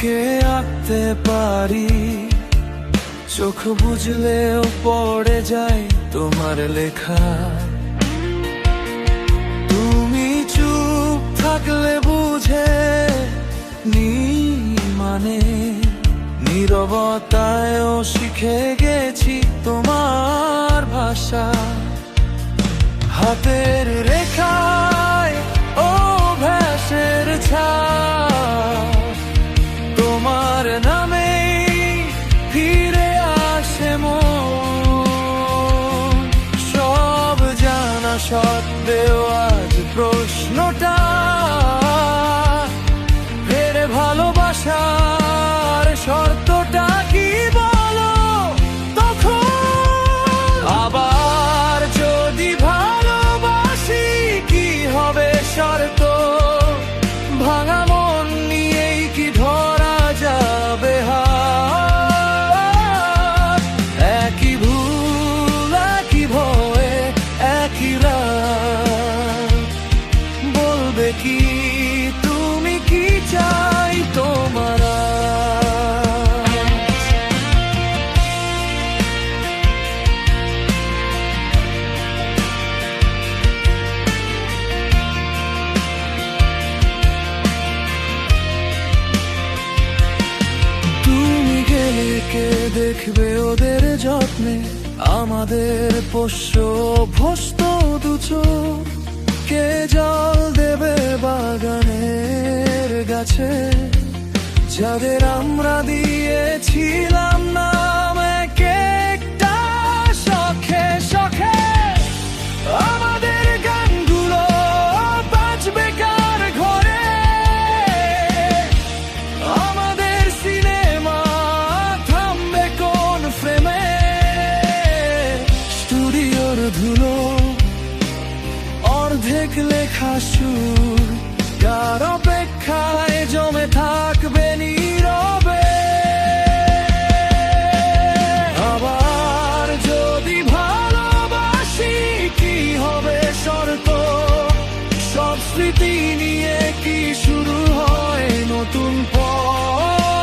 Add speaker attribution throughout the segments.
Speaker 1: তোমাকে আঁকতে পারি, চোখ বুঝলেও পড়ে যায় তোমার লেখা। তুমি চুপ থাকলে বুঝে নি মানে, নীরবতায়ও শিখে গেছি তোমার ভাষা। হাতের রেখায় ও ভেসের ছাপ, তোমার নামে ফিরে আসে মন। সব জানা সত্ত্বেও আজ প্রশ্নটা, ফেরে ভালোবাসার শর্তটা কি বলো তখন? আবার যদি ভালোবাসি কি হবে শর্ত? ভাঙা মন নিয়েই কি ধরা যাবে হাত? একই ভুল একই ভয়ে একই রাত, বলবে কি তুমি কি চাই তোমার আজ? তুমি গেলে কে দেখবে ওদের যত্নে আমাদের পোষ্য ভস্ত দুচো? কে জল দেবে বাগানের গাছে যাদের আমরা দিয়েছিলাম নাম এক একটা শখে শখে? আমাদের গানগুলো বাজবে কার ঘরে? আমাদের সিনেমা থামবে কোন ফ্রেমে? স্টুডিওর ধুলো অর্ধেক লেখা সুর, কার অপেক্ষায় জমে থাকবে নীরবে? আবার যদি ভালোবাসি কি হবে শর্ত? সব স্মৃতি নিয়ে কি শুরু হয় নতুন পথ?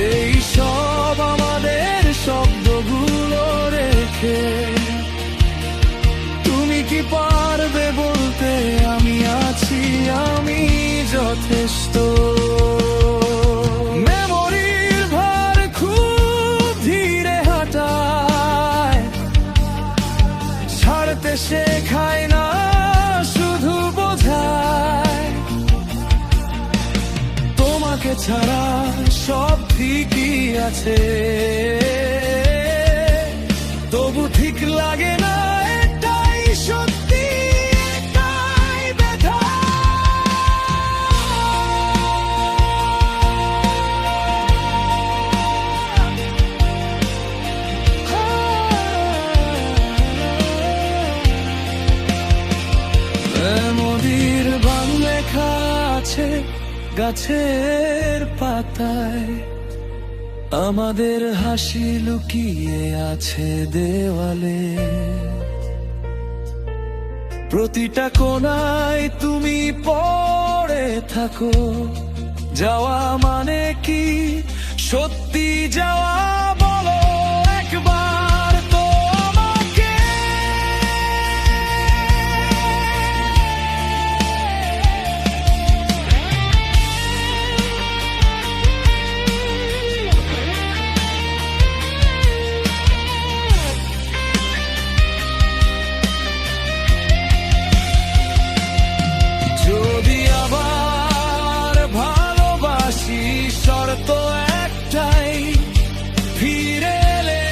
Speaker 1: এই সব আমাদের শব্দগুলো রেখে তুমি কি পারবে বলতে আমি আছি, আমি যথেষ্ট? মেমোরির ভার খুব ধীরে হাঁটায়, ছাড়তে শেখায় না শুধু বোঝায়। তোমাকে ছাড়া সব ঠিকই আছে, তবু ঠিক লাগে না, এটাই সত্যি, এটাই ব্যথা। মেমোরির বান লেখা আছে গাছের পাতায়, আমাদের হাসি লুকিয়ে আছে দেওয়ালে। প্রতিটা কোণায় তুমি পড়ে থাকো, যাওয়া মানে কি সত্যি যাওয়া বলো একবার তো আমাকে? যদি আবার ভালোবাসি শর্ত একটাই, ফিরে এলে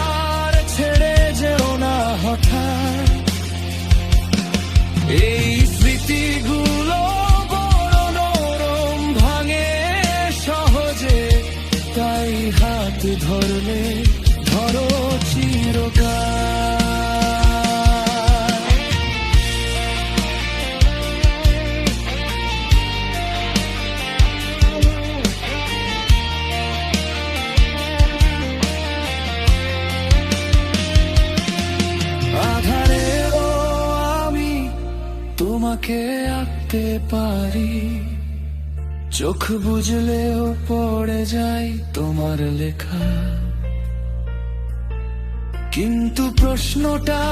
Speaker 1: আর ছেড়ে যেও না হঠাৎ। এই স্মৃতিগুলো বড় নরম, ভাঙে সহজে, তাই হাত ধরলে ধরো চিরকাল। আধারেও আমি তোমাকে আঁকতে পারি, চোখ বুঝলেও পড়ে যায় তোমার লেখা, কিন্তু প্রশ্নটা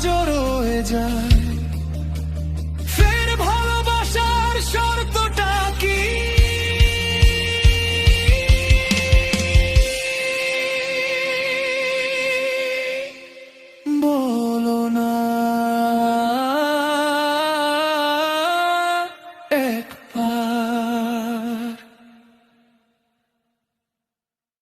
Speaker 1: জড়ো হয়ে যায়